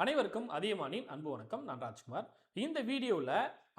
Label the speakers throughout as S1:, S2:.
S1: அனைவருக்கும் அதியமானின் அன்பு வணக்கம். நான் ராஜ்குமார். இந்த வீடியோவில்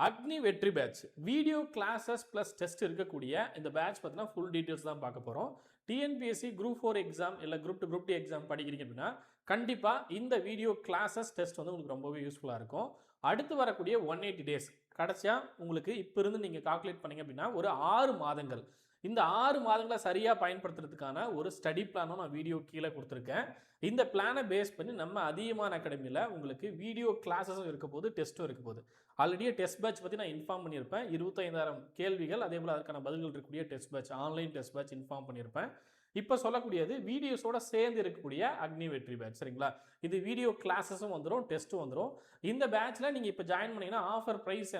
S1: அக்னி வெற்றி batch video classes plus test இருக்கக்கூடிய இந்த பேட்ச் பார்த்தீங்கன்னா ஃபுல் டீட்டெயில்ஸ் தான் பார்க்க போகிறோம். டிஎன்பிஎஸ்சி குரூப் 4 எக்ஸாம் இல்லை குரூப் 2 குரூப் 2 எக்ஸாம் படிக்கிறீங்க அப்படின்னா கண்டிப்பாக இந்த வீடியோ கிளாஸஸ் டெஸ்ட் வந்து உங்களுக்கு ரொம்பவே யூஸ்ஃபுல்லாக இருக்கும். அடுத்து வரக்கூடிய 180 டேஸ் கடைசியாக உங்களுக்கு இப்போ இருந்து நீங்கள் கால்குலேட் பண்ணீங்க அப்படின்னா ஒரு 6 மாதங்கள். இந்த 6 மாதங்களை சரியாக பயன்படுத்துறதுக்கான ஒரு ஸ்டடி பிளானும் நான் வீடியோ கீழே கொடுத்துருக்கேன். இந்த பிளானை பேஸ் பண்ணி நம்ம அதிகமான அகாடமியில் உங்களுக்கு வீடியோ கிளாஸஸும் இருக்க போது, டெஸ்ட்டும் இருக்க போது. ஆல்ரெடியே டெஸ்ட் பேட்ச் பற்றி நான் இன்ஃபார்ம் பண்ணியிருப்பேன். 25,000 கேள்விகள், அதே போல் அதுக்கான பதில்கள் இருக்கக்கூடிய test batch, online test batch inform பண்ணியிருப்பேன். இப்போ சொல்லக்கூடியது வீடியோஸோட சேர்ந்து இருக்கக்கூடிய அக்னி வெற்றி பேட்ச். சரிங்களா? இது வீடியோ கிளாஸஸும் வந்துடும், டெஸ்ட்டும் வந்துடும். இந்த பேட்ச்சில் நீங்கள் இப்போ ஜாயின் பண்ணிங்கன்னா ஆஃபர் ப்ரைஸ்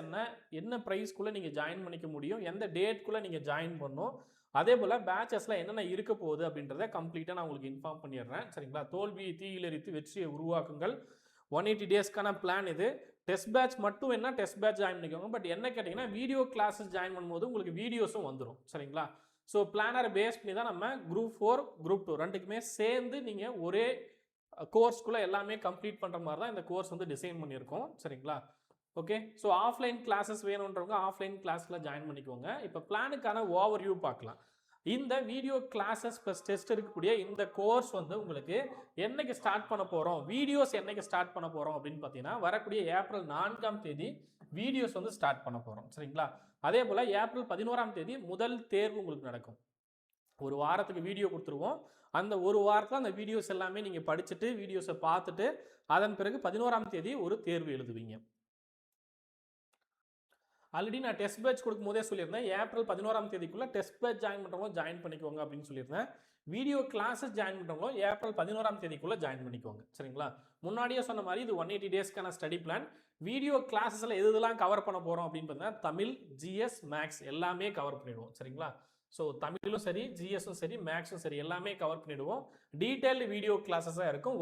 S1: என்ன ப்ரைஸ்க்குள்ளே நீங்கள் ஜாயின் பண்ணிக்க முடியும், எந்த டேட்குள்ளே நீங்கள் ஜாயின் பண்ணணும், அதே போல் பேட்சஸில் என்னென்ன இருக்க போகுது அப்படின்றத கம்ப்ளீட்டாக நான் உங்களுக்கு இன்ஃபார்ம் பண்ணிடுறேன். சரிங்களா? தோல்வி தீயிலரித்து வெற்றியை உருவாக்குங்கள் 180 டேஸ்க்கான பிளான் இது. டெஸ்ட் பேட்ச் மட்டும் என்ன டெஸ்ட் பேட்ச் ஜாயின் பண்ணிக்கோங்க. பட் என்ன கேட்டிங்கன்னா வீடியோ கிளாஸஸ் ஜாயின் பண்ணும்போது உங்களுக்கு வீடியோஸும் வந்துடும். சரிங்களா? ஸோ பிளானரை பேஸ் பண்ணி தான் நம்ம குரூப் 4 குரூப் 2 ரெண்டுக்குமே சேர்ந்து நீங்கள் ஒரே கோர்ஸ்க்குள்ளே எல்லாமே கம்ப்ளீட் பண்ணுற மாதிரி தான் இந்த கோர்ஸ் வந்து டிசைன் பண்ணியிருக்கோம். சரிங்களா? ஓகே. ஸோ ஆஃப்லைன் கிளாஸஸ் வேணுன்றவங்க ஆஃப்லைன் கிளாஸில் ஜாயின் பண்ணிக்கோங்க. இப்போ பிளானுக்கான ஓவர்வியூ பார்க்கலாம். இந்த வீடியோ கிளாஸஸ் ப்ளஸ் டெஸ்ட் இருக்கக்கூடிய இந்த கோர்ஸ் வந்து உங்களுக்கு என்னைக்கு ஸ்டார்ட் பண்ண போகிறோம், வீடியோஸ் என்னைக்கு ஸ்டார்ட் பண்ண போகிறோம் அப்படின்னு பார்த்தீங்கன்னா வரக்கூடிய ஏப்ரல் 4ஆம் தேதி வீடியோஸ் வந்து ஸ்டார்ட் பண்ண போகிறோம். சரிங்களா? அதே போல் ஏப்ரல் 11ஆம் தேதி முதல் தேர்வு உங்களுக்கு நடக்கும். ஒரு வாரத்துக்கு வீடியோ கொடுத்துருவோம். அந்த ஒரு வாரத்தில் அந்த வீடியோஸ் எல்லாமே நீங்கள் படிச்சுட்டு வீடியோஸை பார்த்துட்டு அதன் பிறகு 11ஆம் தேதி ஒரு தேர்வு எழுதுவீங்க. ஆல்ரெடி நான் டெஸ்ட் பேட்ச் கொடுக்கும் போதே சொல்லியிருந்தேன் ஏப்ரல் 11ஆம் தேதிக்குள்ளே டெஸ்ட் பேட்ச் ஜாயின் பண்ணுறவங்க ஜாயின் பண்ணிக்கோங்க அப்படின்னு சொல்லியிருந்தேன். வீடியோ கிளாஸஸ் ஜாயின் பண்ணுறவங்க ஏப்ரல் 11ஆம் தேதிக்குள்ளே ஜாயின் பண்ணிக்கோங்க. சரிங்களா? முன்னாடியே சொன்ன மாதிரி இது 180 டேஸ்க்கான ஸ்டடி பிளான். வீடியோ கிளாஸஸில் எதெல்லாம் கவர் பண்ண போகிறோம் அப்படின்னு பார்த்தீங்கன்னா தமிழ், ஜிஎஸ், மேக்ஸ் எல்லாமே கவர் பண்ணிடுவோம். சரிங்களா? ஸோ தமிழும் சரி, ஜிஎஸும் சரி, மேக்ஸும் சரி எல்லாமே கவர் பண்ணிடுவோம். டீட்டெயில்டு வீடியோ கிளாஸஸாக இருக்கும்.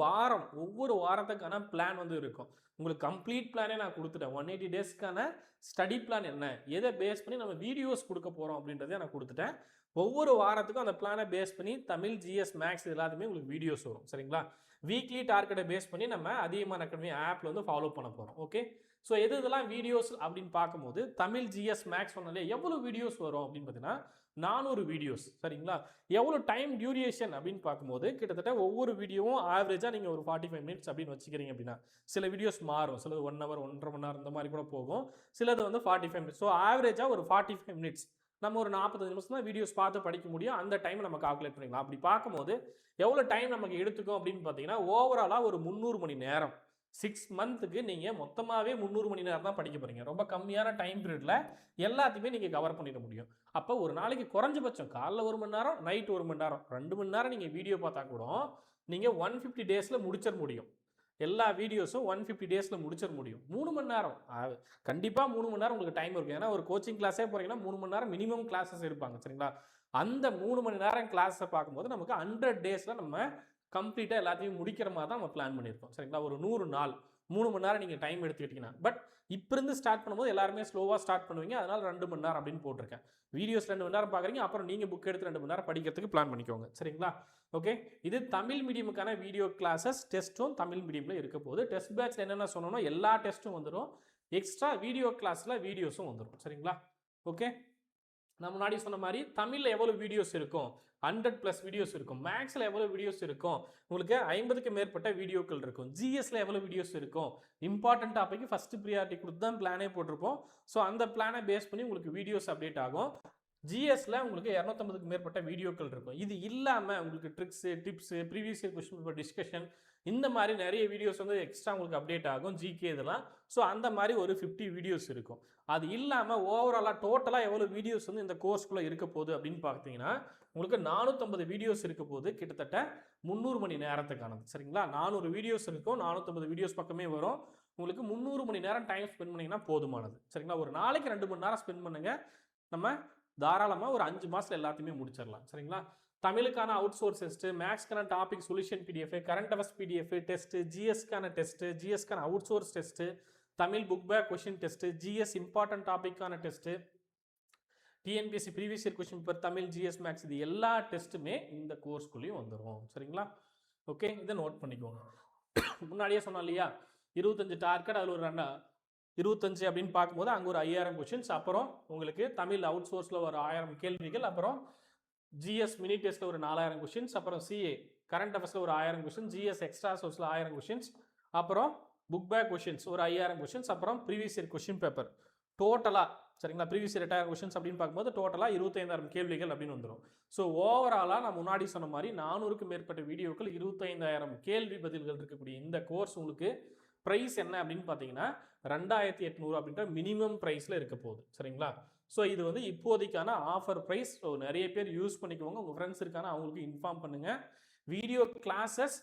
S1: ஒவ்வொரு வாரத்துக்கான பிளான் வந்து இருக்கும். உங்களுக்கு கம்ப்ளீட் பிளானே நான் கொடுத்துட்டேன். 180 டேஸ்க்கான ஸ்டடி பிளான் என்ன, எதை பேஸ் பண்ணி நம்ம வீடியோஸ் கொடுக்க போகிறோம் அப்படின்றதே நான் கொடுத்துட்டேன். ஒவ்வொரு வாரத்துக்கும் அந்த பிளானை பேஸ் பண்ணி தமிழ், ஜிஎஸ், மேக்ஸ் எல்லாத்துமே உங்களுக்கு வீடியோஸ் வரும். சரிங்களா? வீக்லி டார்கெட்டை பேஸ் பண்ணி நம்ம அதிகமான அகாடமி ஆப்பில் வந்து ஃபாலோ பண்ண போகிறோம். ஓகே. ஸோ இதெல்லாம் வீடியோஸ் அப்படின்னு பார்க்கும்போது தமிழ், ஜிஎஸ், மேக்ஸ் சொன்னாலே எவ்வளோ வீடியோஸ் வரும் அப்படின்னு பார்த்தீங்கன்னா 400 வீடியோஸ். சரிங்களா? எவ்வளோ டைம் டியூரேஷன் அப்படின்னு பார்க்கும்போது கிட்டத்தட்ட ஒவ்வொரு வீடியோவும் ஆவரேஜாக நீங்கள் ஒரு 45 மினிட்ஸ் அப்படின்னு வச்சுக்கிறீங்க அப்படின்னா சில வீடியோஸ் மாறும். சிலது 1 ஹவர் 1.5 மணி நேரம் இந்த மாதிரி கூட போகும். சிலது வந்து 45 மினிட்ஸ். ஸோ ஆவரேஜாக ஒரு 45 மினிட்ஸ் நம்ம ஒரு 45 நிமிஷம் தான் வீடியோஸ் பார்த்து படிக்க முடியும். அந்த டைம் நம்ம கால்குலேட் பண்ணிக்கலாம். அப்படி பார்க்கும்போது எவ்வளோ டைம் நமக்கு எடுத்துக்கும் அப்படின்னு பார்த்தீங்கன்னா ஓவராலாக ஒரு 300 மணி நேரம். 6 மந்த்துக்கு நீங்கள் மொத்தமாகவே 300 மணி நேரம் தான் படிக்க போகிறீங்க. ரொம்ப கம்மியான டைம் பீரியடில் எல்லாத்தையுமே நீங்கள் கவர் பண்ணிட முடியும். அப்போ ஒரு நாளைக்கு குறைஞ்சபட்சம் காலைல 1 மணி நேரம், நைட் 1 மணி நேரம், 2 மணி நேரம் நீங்கள் வீடியோ பார்த்தா கூட நீங்கள் 150 டேஸில் முடிச்சிட முடியும். எல்லா வீடியோஸும் 150 டேஸில் முடிச்சிட முடியும். 3 மணி நேரம் கண்டிப்பாக 3 மணி நேரம் உங்களுக்கு டைம் இருக்கும். ஏன்னா ஒரு கோச்சிங் கிளாஸே போகிறீங்கன்னா 3 மணி நேரம் மினிமம் கிளாஸஸ் இருப்பாங்க. சரிங்களா? அந்த 3 மணி நேரம் கிளாஸை பார்க்கும்போது நமக்கு 100 டேஸில் நம்ம கம்ப்ளீட்டாக எல்லாத்தையும் முடிக்கிற மாதிரி தான் நம்ம பிளான் பண்ணியிருக்கோம். சரிங்களா? ஒரு 100 நாள் 3 மணி நேரம் நீங்கள் டைம் எடுத்துக்கிட்டிங்கன்னா பட் இப்போ இருந்து ஸ்டார்ட் பண்ணும்போது எல்லாருமே ஸ்லோவாக ஸ்டார்ட் பண்ணுவீங்க. அதனால் 2 மணி நேரம் அப்படின்னு போட்டிருக்கேன். வீடியோஸ் 2 மணி நேரம் பார்க்குறீங்க, அப்புறம் நீங்கள் புக் எடுத்து 2 மணி நேரம் படிக்கிறதுக்கு பிளான் பண்ணிக்கோங்க. சரிங்களா? ஓகே. இது தமிழ் மீடியமுக்கான வீடியோ கிளாஸஸ் டெஸ்ட்டும் தமிழ் மீடியமில் இருக்க போகுது. டெஸ்ட் பேட்சில் என்னென்ன சொன்னோன்னா எல்லா டெஸ்ட்டும் வந்துடும். எக்ஸ்ட்ரா வீடியோ கிளாஸில் வீடியோஸும் வந்துடும். சரிங்களா? ஓகே. நான் முன்னாடி சொன்ன மாதிரி தமிழில் எவ்வளோ வீடியோஸ் இருக்கும், 100+ வீடியோஸ் இருக்கும். மேக்ஸில் எவ்வளோ வீடியோஸ் இருக்கும், உங்களுக்கு 50க்கு மேற்பட்ட வீடியோக்கள் இருக்கும். ஜிஎஸ்ல எவ்வளோ வீடியோஸ் இருக்கும், இம்பார்ட்டன்ட் டாபிக் ஃபஸ்ட்டு ப்ரியாரிட்டி கொடுத்து தான் பிளானே போட்டிருப்போம். ஸோ அந்த பிளானை பேஸ் பண்ணி உங்களுக்கு வீடியோஸ் அப்டேட் ஆகும். ஜிஎஸ்ல உங்களுக்கு 250க்கு மேற்பட்ட வீடியோக்கள் இருக்கும். இது இல்லாமல் உங்களுக்கு tricks, tips, previous year question paper discussion இந்த மாதிரி நிறைய வீடியோஸ் வந்து எக்ஸ்ட்ரா உங்களுக்கு அப்டேட் ஆகும். ஜிகே இதெல்லாம். ஸோ அந்த மாதிரி ஒரு 50 வீடியோஸ் இருக்கும். அது இல்லாமல் ஓவராலாக டோட்டலாக எவ்வளோ வீடியோஸ் வந்து இந்த கோர்ஸ்க்குள்ளே இருக்க போகுது அப்படின்னு பார்த்தீங்கன்னா உங்களுக்கு 450 வீடியோஸ் இருக்க போது, கிட்டத்தட்ட 300 மணி நேரத்துக்கானது. சரிங்களா? 400 வீடியோஸ் இருக்கும். 450 வீடியோஸ் பக்கமே வரும். உங்களுக்கு 300 மணி நேரம் டைம் ஸ்பெண்ட் பண்ணிங்கன்னா போதுமானது. சரிங்களா? ஒரு நாளைக்கு 2 மணி நேரம் ஸ்பெண்ட் பண்ணுங்க. நம்ம தாராளமாக ஒரு 5 மாதத்தில் எல்லாத்தையுமே முடிச்சிடலாம். சரிங்களா? தமிழுக்கான அவுட் சோர்ஸ் டெஸ்ட்டு, மேக்ஸ்க்கான topic solution PDF, current affairs PDF test, ஜிஎஸ்க்கான டெஸ்ட்டு, ஜிஎஸ்க்கான out source test, Tamil book back question test, GS important டாபிக்கான test, TNPSC previous year question paper, Tamil, GS, maths இது எல்லா டெஸ்ட்டுமே இந்த கோர்ஸ்க்குள்ளேயும் வந்துடும். சரிங்களா? ஓகே. இதை நோட் பண்ணிக்கோங்க. முன்னாடியே சொன்னோம் இல்லையா 25 டார்கெட், அதில் ஒரு 25 அப்படின்னு பார்க்கும்போது அங்கே ஒரு 5000 கொஷின்ஸ், அப்புறம் உங்களுக்கு தமிழ் அவுட் சோர்ஸில் ஒரு 1000 கேள்விகள், அப்புறம் ஜிஎஸ் மினி டெஸ்ட்டில் ஒரு 4000 கொஷின்ஸ், அப்புறம் சிஏ கரண்ட் அஃபேர்ஸில் ஒரு 1000 கொஷின்ஸ், ஜிஎஸ் எக்ஸ்ட்ரா சோர்ஸில் 1000 கொஷின்ஸ், அப்புறம் புக் பேக் கொஷின்ஸ் ஒரு 5000 கொஷின்ஸ், அப்புறம் ப்ரீவியஸ் இயர் கொஷின் பேப்பர் டோட்டலாக சரிங்களா ப்ரீவியஸ் இயர் 8000 கொஷின்ஸ் அப்படின்னு பார்க்கும்போது டோட்டலாக 25000 கேள்விகள் அப்படின்னு வந்துடும். ஸோ ஓவராலாக நான் முன்னாடி சொன்ன மாதிரி 400க்கும் மேற்பட்ட வீடியோக்கள் 25000 கேள்வி பதில்கள் இருக்கக்கூடிய இந்த கோர்ஸ் உங்களுக்கு ப்ரைஸ் என்ன அப்படின்னு பார்த்தீங்கன்னா 2800 அப்படின்ற மினிமம் ப்ரைஸில் இருக்க போகுது சரிங்களா. ஸோ இது வந்து இப்போதைக்கான ஆஃபர் ப்ரைஸ். ஸோ நிறைய பேர் யூஸ் பண்ணிக்கோங்க, உங்கள் ஃப்ரெண்ட்ஸ் இருக்கான அவங்களுக்கு இன்ஃபார்ம் பண்ணுங்கள். வீடியோ கிளாஸஸ்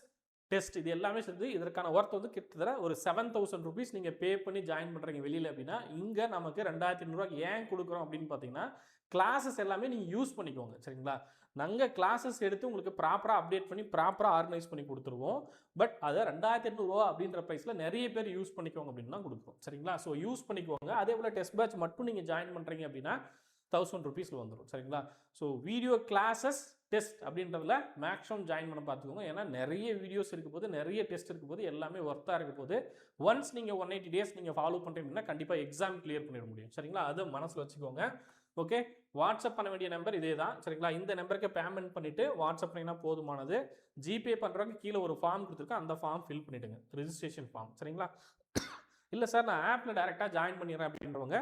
S1: டெஸ்ட் இது எல்லாமே சேர்ந்து இதற்கான ஒர்த் வந்து கிட்டத்தட்ட ஒரு 7000 ருபீஸ் நீங்கள் பே பண்ணி ஜாயின் பண்ணுறீங்க வெளியில் அப்படின்னா, இங்கே நமக்கு 2800 ஏன் கொடுக்குறோம் அப்படின்னு பார்த்தீங்கன்னா கிளாஸஸ் எல்லாமே நீங்கள் யூஸ் பண்ணிக்கோங்க சரிங்களா. நாங்கள் கிளாஸஸ் எடுத்து உங்களுக்கு ப்ராப்பராக அப்டேட் பண்ணி ப்ராப்பராக ஆர்கனைஸ் பண்ணி கொடுத்துருவோம். பட் அதை 2800 அப்படின்ற ப்ரைஸில் நிறைய பேர் யூஸ் பண்ணிக்கோங்க அப்படின்னு தான் கொடுக்குறோம் சரிங்களா. ஸோ யூஸ் பண்ணிக்கோங்க. அதே போல் டெஸ்ட் பேட்ச் மட்டும் நீங்கள் ஜாயின் பண்ணுறீங்க அப்படின்னா 1000 ருபீஸில் வந்துடும் சரிங்களா. ஸோ வீடியோ கிளாஸஸ் டெஸ்ட் அப்படின்றதுல மேக்ஸிமம் ஜாயின் பண்ண பார்த்துக்கோங்க. ஏன்னா நிறைய வீடியோஸ் இருக்க போது, நிறைய டெஸ்ட் இருக்க போது, எல்லாமே ஒர்த்தாக இருக்க போது. ஒன்ஸ் நீங்கள் 180 டேஸ் நீங்கள் ஃபாலோ பண்ணுறீங்கன்னா கண்டிப்பாக எக்ஸாம் கிளியர் பண்ணிட முடியும் சரிங்களா. அது மனசில் வச்சுக்கோங்க. ஓகே, வாட்ஸ்அப் பண்ண வேண்டிய நம்பர் இதே தான் சரிங்களா. இந்த நம்பருக்கு பேமெண்ட் பண்ணிவிட்டு வாட்ஸ்அப் பண்ணிங்கன்னா போதுமானது. ஜிபே பண்ணுறவங்க கீழே ஒரு ஃபார்ம் கொடுத்துருக்கேன், அந்த ஃபார்ம் ஃபில் பண்ணிவிடுங்க, ரிஜிஸ்ட்ரேஷன் ஃபார்ம் சரிங்களா. இல்லை சார் நான் ஆப்பில் டைரெக்டாக ஜாயின் பண்ணிடுறேன் அப்படின்றவங்க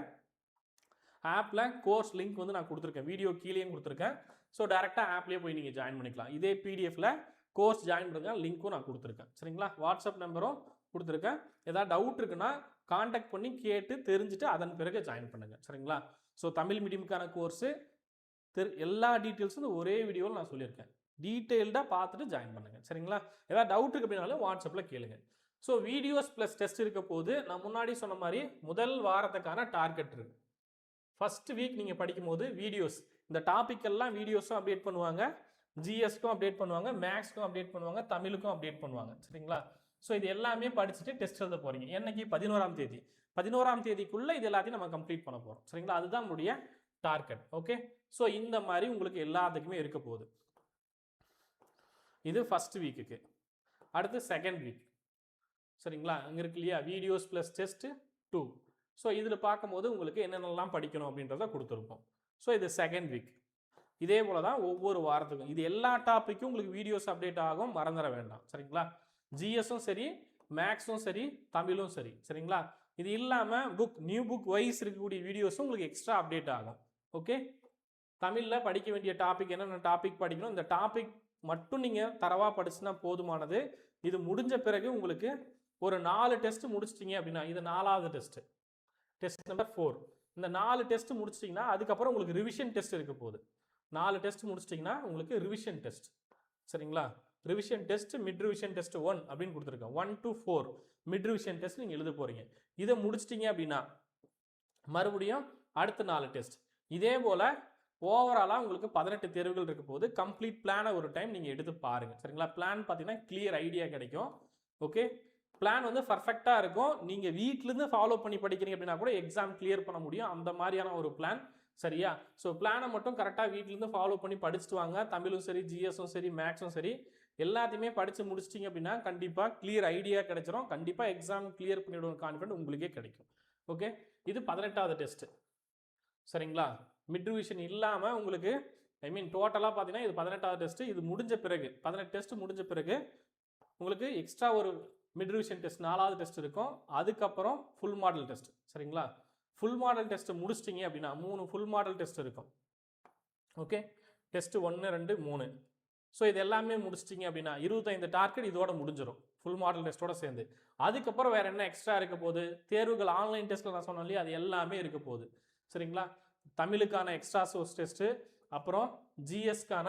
S1: ஆப்பில் கோர்ஸ் லிங்க் வந்து நான் கொடுத்துருக்கேன், வீடியோ கீழேயும் கொடுத்துருக்கேன். ஸோ டேரெக்டாக ஆப்லேயே போய் நீங்கள் ஜாயின் பண்ணிக்கலாம். இதே பிடிஎஃப்ல கோர்ஸ் ஜாயின் பண்ணுங்க லிங்க்கும் நான் கொடுத்துருக்கேன் சரிங்களா. வாட்ஸ்அப் நம்பரும் கொடுத்துருக்கேன். ஏதாவது டவுட் இருக்குன்னா கான்டாக்ட் பண்ணி கேட்டு தெரிஞ்சுட்டு அதன் பிறகு ஜாயின் பண்ணுங்கள் சரிங்களா. ஸோ தமிழ் மீடியமுக்கான கோர்ஸு எல்லா டீட்டெயில்ஸும் ஒரே வீடியோவில் நான் சொல்லியிருக்கேன். டீட்டெயில்டாக பார்த்துட்டு ஜாயின் பண்ணுங்கள் சரிங்களா. ஏதாவது டவுட் இருக்கு அப்படின்னாலும் வாட்ஸ்அப்பில் கேளுங்க. ஸோ வீடியோஸ் ப்ளஸ் டெஸ்ட் இருக்க போது நான் முன்னாடி சொன்ன மாதிரி முதல் வாரத்துக்கான டார்கெட் இருக்கு. ஃபர்ஸ்ட் வீக் நீங்கள் படிக்கும் போது வீடியோஸ் இந்த டாபிக் எல்லாம் வீடியோஸும் அப்டேட் பண்ணுவாங்க, ஜிஎஸ்க்கும் அப்டேட் பண்ணுவாங்க, மேக்ஸ்க்கும் அப்டேட் பண்ணுவாங்க, தமிழுக்கும் அப்டேட் பண்ணுவாங்க சரிங்களா. ஸோ இது எல்லாமே படிச்சுட்டு டெஸ்ட் எழுத போறீங்க. என்னைக்கு 11ஆம் தேதி 11ஆம் தேதிக்குள்ள இது எல்லாத்தையும் நம்ம கம்ப்ளீட் பண்ண போறோம் சரிங்களா. அதுதான் நம்முடைய டார்கெட். ஓகே, ஸோ இந்த மாதிரி உங்களுக்கு எல்லாத்துக்குமே இருக்க போகுது. இது ஃபர்ஸ்ட் வீக்குக்கு. அடுத்து செகண்ட் வீக் சரிங்களா. அங்கே இருக்கு இல்லையா வீடியோஸ் ப்ளஸ் டெஸ்ட் 2. ஸோ இதில் பார்க்கும்போது உங்களுக்கு என்னென்னலாம் படிக்கணும் அப்படின்றத கொடுத்துருப்போம். ஸோ இது செகண்ட் வீக். இதே போல் தான் ஒவ்வொரு வாரத்துக்கும் இது எல்லா டாப்பிக்கும் உங்களுக்கு வீடியோஸ் அப்டேட் ஆகும், மறந்துட வேண்டாம் சரிங்களா. ஜிஎஸும் சரி, மேக்ஸும் சரி, தமிழும் சரி சரிங்களா. இது இல்லாமல் நியூ புக் வைஸ் இருக்கக்கூடிய வீடியோஸும் உங்களுக்கு எக்ஸ்ட்ரா அப்டேட் ஆகும். ஓகே, தமிழில் படிக்க வேண்டிய டாபிக் என்னென்ன டாபிக் படிக்கணும், இந்த டாபிக் மட்டும் நீங்கள் தரவாக படிச்சுன்னா போதுமானது. இது முடிஞ்ச பிறகு உங்களுக்கு ஒரு 4 டெஸ்ட் முடிச்சிட்டிங்க அப்படின்னா இது 4வது டெஸ்ட்டு, டெஸ்ட் நம்பர் 4. இந்த 4 டெஸ்ட் முடிச்சிட்டிங்கன்னா அதுக்கப்புறம் உங்களுக்கு ரிவிஷன் டெஸ்ட் இருக்க போகுது. 4 டெஸ்ட் முடிச்சிட்டிங்கன்னா உங்களுக்கு ரிவிஷன் டெஸ்ட் சரிங்களா. Revision test mid revision test 1 அப்படின்னு கொடுத்துருக்கேன். 1 to 4 மிட் ரிவிஷன் டெஸ்ட் நீங்கள் எழுத போகிறீங்க. இதை முடிச்சிட்டிங்க அப்படின்னா மறுபடியும் அடுத்த 4 டெஸ்ட். இதே போல் ஓவராலாக உங்களுக்கு 18 தேர்வுகள் இருக்க போது. கம்ப்ளீட் பிளானை ஒரு டைம் நீங்கள் எடுத்து பாருங்கள் சரிங்களா. பிளான் பார்த்தீங்கன்னா கிளியர் ஐடியா கிடைக்கும். ஓகே, பிளான் வந்து பர்ஃபெக்டாக இருக்கும். நீங்கள் வீட்டிலேருந்து ஃபாலோ பண்ணி படிக்கிறீங்க அப்படின்னா கூட எக்ஸாம் கிளியர் பண்ண முடியும், அந்த மாதிரியான ஒரு பிளான் சரியா. ஸோ பிளானை மட்டும் கரெக்டாக வீட்டிலேருந்து ஃபாலோ பண்ணி படிச்சுட்டு வாங்க. தமிழும் சரி, ஜிஎஸும் சரி, மேக்ஸும் சரி, எல்லாத்தையுமே படித்து முடிச்சிட்டிங்க அப்படின்னா கண்டிப்பாக கிளியர் ஐடியா கிடைச்சிரும். கண்டிப்பாக எக்ஸாம் கிளியர் பண்ணிவிடுவோம் கான்ஃபிடென்ட் உங்களுக்கே கிடைக்கும். ஓகே, இது 18வது டெஸ்ட்டு சரிங்களா. மிட் ரிவிஷன் இல்லாமல் உங்களுக்கு டோட்டலாக பார்த்தீங்கன்னா இது 18வது டெஸ்ட்டு. இது முடிஞ்ச பிறகு 18 டெஸ்ட் முடிஞ்ச பிறகு உங்களுக்கு எக்ஸ்ட்ரா ஒரு மிட் ரிவிஷன் டெஸ்ட் 4வது டெஸ்ட் இருக்கும். அதுக்கப்புறம் ஃபுல் மாடல் டெஸ்ட் சரிங்களா. ஃபுல் மாடல் டெஸ்ட் முடிச்சிட்டிங்க அப்படின்னா 3 ஃபுல் மாடல் டெஸ்ட் இருக்கும். Okay, test 1, 2, 3. ஸோ இது எல்லாமே முடிச்சிட்டிங்க அப்படின்னா 25 டார்கெட் இதோட முடிஞ்சிடும் ஃபுல் மாடல் டெஸ்ட்டோட சேர்ந்து. அதுக்கப்புறம் வேறு என்ன எக்ஸ்ட்ரா இருக்க போகுது, தேர்வுகள் ஆன்லைன் டெஸ்ட்டில் நான் சொன்னேன் இல்லையா, அது எல்லாமே இருக்க போகுது சரிங்களா. தமிழுக்கான எக்ஸ்ட்ரா சோர்ஸ் டெஸ்ட்டு, அப்புறம் ஜிஎஸ்க்கான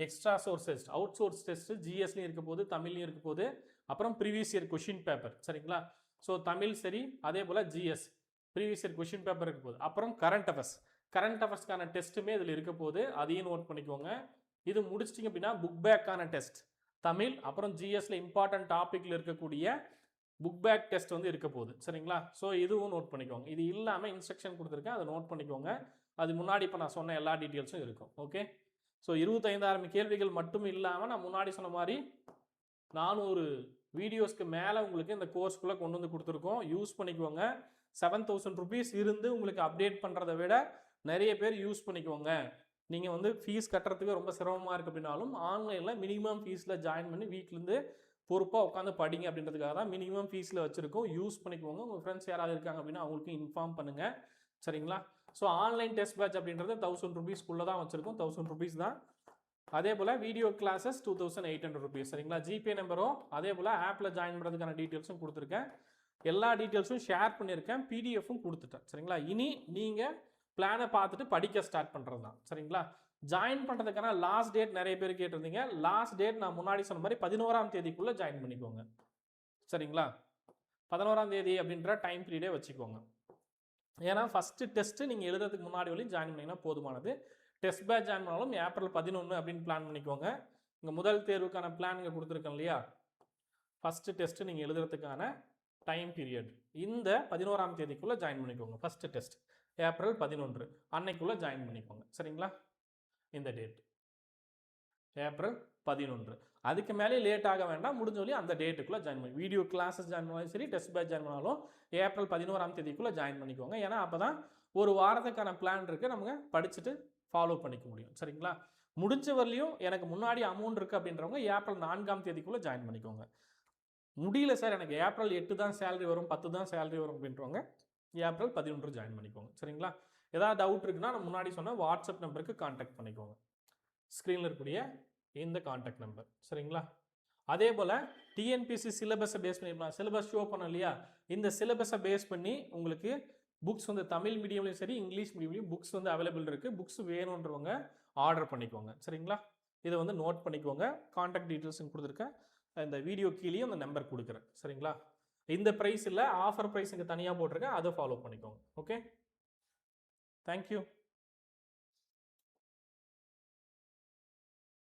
S1: extra source test, out source test ஜிஎஸ்லையும் இருக்க போது, தமிழ்லையும் இருக்க போது, அப்புறம் ப்ரீவியஸ் இயர் கொஷின் பேப்பர் சரிங்களா. ஸோ தமிழ் சரி, அதே போல் GS previous year question paper இருக்க போது. அப்புறம் கரண்ட் அஃபேர்ஸ்க்கான டெஸ்ட்டுமே இதில் இருக்க போது, அதையும் நோட் பண்ணிக்கோங்க. இது முடிச்சிட்டிங்க அப்படின்னா புக் பேக்கான டெஸ்ட் தமிழ், அப்புறம் ஜிஎஸ்ல இம்பார்ட்டன்ட் டாப்பிக்கில் இருக்கக்கூடிய புக் பேக் டெஸ்ட் வந்து இருக்க போகுது சரிங்களா. ஸோ இதுவும் நோட் பண்ணிக்கோங்க. இது இல்லாமல் இன்ஸ்ட்ரக்ஷன் கொடுத்துருக்கேன், அதை நோட் பண்ணிக்கோங்க. அது முன்னாடி இப்போ நான் சொன்ன எல்லா டீட்டெயில்ஸும் இருக்கும். ஓகே, ஸோ 25000 கேள்விகள் மட்டும் இல்லாமல் நான் முன்னாடி சொன்ன மாதிரி 400 வீடியோஸ்க்கு மேலே உங்களுக்கு இந்த கோர்ஸ்க்குள்ளே கொண்டு வந்து கொடுத்துருக்கோம், யூஸ் பண்ணிக்கோங்க. 7000 ருபீஸ் இருந்து உங்களுக்கு அப்டேட் பண்ணுறதை விட நிறைய பேர் யூஸ் பண்ணிக்கோங்க. நீங்கள் வந்து ஃபீஸ் கட்டுறதுக்கு ரொம்ப சிரமமாக இருக்குது அப்படின்னாலும் ஆன்லைனில் மினிமம் ஃபீஸில் ஜாயின் பண்ணி வீட்டிலேருந்து பொறுப்பாக உட்காந்து படிங்க அப்படின்றதுக்காக தான் மினிமம் ஃபீஸில் வச்சுருக்கோம். யூஸ் பண்ணிக்கோங்க. உங்கள் ஃப்ரெண்ட்ஸ் யாராவது இருக்காங்க அப்படின்னா அவங்களுக்கும் இன்ஃபார்ம் பண்ணுங்கள். சரிங்களா? ஸோ ஆன்லைன் டெஸ்ட் பேட்ச் அப்படின்றது 1000 ருபீஸ்க்குள்ளே தான் வச்சுருக்கோம். 1000 ருபீஸ் தான். அதே போல் வீடியோ கிளாஸஸ் 2800 ருபீஸ். சரிங்களா? ஜிபே நம்பரும் அதே போல் ஆப்பில் ஜாயின் பண்ணுறதுக்கான டீட்டெயில்ஸும் கொடுத்துருக்கேன். எல்லா டீட்டெயில்ஸும் ஷேர் பண்ணியிருக்கேன், பிடிஎஃப்பும் கொடுத்துட்டேன். சரிங்களா? இனி நீங்கள் பிளானை பார்த்துட்டு படிக்க ஸ்டார்ட் பண்ணுறது தான். சரிங்களா? ஜாயின் பண்ணுறதுக்கான லாஸ்ட் டேட் நிறைய பேர் கேட்டிருந்தீங்க. லாஸ்ட் டேட் நான் முன்னாடி சொன்ன மாதிரி 11ஆம் தேதிக்குள்ளே ஜாயின் பண்ணிக்கோங்க. சரிங்களா? 11ஆம் தேதி அப்படின்ற டைம் பீரியடே வச்சுக்கோங்க. ஏன்னா ஃபஸ்ட்டு டெஸ்ட்டு நீங்கள் எழுதுறதுக்கு முன்னாடி வரையும் ஜாயின் பண்ணிங்கன்னா போதுமானது. டெஸ்ட் பேட்ச் ஜாயின் பண்ணாலும் ஏப்ரல் 11 அப்படின்னு பிளான் பண்ணிக்கோங்க. இங்கே முதல் தேர்வுக்கான பிளான் இங்கே கொடுத்துருக்கேன் இல்லையா? ஃபஸ்ட்டு டெஸ்ட்டு நீங்கள் எழுதுறதுக்கான டைம் பீரியட் இந்த 11ஆம் தேதிக்குள்ளே ஜாயின் பண்ணிக்கோங்க. ஃபஸ்ட்டு டெஸ்ட் ஏப்ரல் 11 அன்னைக்குள்ளே ஜாயின் பண்ணிக்கோங்க. சரிங்களா? இந்த டேட் ஏப்ரல் 11. அதுக்கு மேலே லேட் ஆக வேண்டாம், முடிஞ்ச வரையும் அந்த டேட்டுக்குள்ளே ஜாயின் பண்ணி வீடியோ கிளாஸஸ் ஜாயின் பண்ணாலும் சரி, டெஸ்ட் பேட்ச் ஜாயின் பண்ணாலும் ஏப்ரல் 11ஆம் தேதிக்குள்ளே ஜாயின் பண்ணிக்கோங்க. ஏன்னா அப்போ தான் ஒரு வாரத்துக்கான பிளான் இருக்குது, நமக்கு படிச்சுட்டு ஃபாலோ பண்ணிக்க முடியும். சரிங்களா? முடிஞ்ச வரலையும் எனக்கு முன்னாடி அமௌண்ட் இருக்குது அப்படின்றவங்க ஏப்ரல் 4ஆம் தேதிக்குள்ளே ஜாயின் பண்ணிக்கோங்க. முடியல சார் எனக்கு ஏப்ரல் 8 தான் சேலரி வரும், 10 தான் சேலரி வரும் அப்படின்றவங்க ஏப்ரல் 11 ஜாயின் பண்ணிக்கோங்க. சரிங்களா? ஏதாவது டவுட் இருக்குன்னா நான் முன்னாடி சொன்ன வாட்ஸ்அப் நம்பருக்கு கான்டாக்ட் பண்ணிக்கோங்க. ஸ்க்ரீனில் இருக்கக்கூடிய இந்த கான்டாக்ட் நம்பர். சரிங்களா? அதே போல் டிஎன்பிசி சிலபஸை பேஸ் பண்ணி சிலபஸ் ஷோ பண்ணோம் இல்லையா? இந்த சிலபஸை பேஸ் பண்ணி உங்களுக்கு புக்ஸ் வந்து தமிழ் மீடியம்லையும் சரி, இங்கிலீஷ் மீடியம்லையும் புக்ஸ் வந்து அவைலபிள் இருக்குது. புக்ஸ் வேணுன்றவங்க ஆர்டர் பண்ணிக்கோங்க. சரிங்களா? இதை வந்து நோட் பண்ணிக்கோங்க. கான்டாக்ட் டீட்டெயில்ஸும் கொடுத்துருக்கேன். இந்த வீடியோ கீழேயும் அந்த நம்பர் கொடுக்குறேன். சரிங்களா? இந்த ப்ரைஸ் இல்லை, ஆஃபர் ப்ரைஸ் இங்கே தனியாக போட்டிருக்கேன், அதை ஃபாலோ பண்ணிக்கோங்க. Okay, thank you.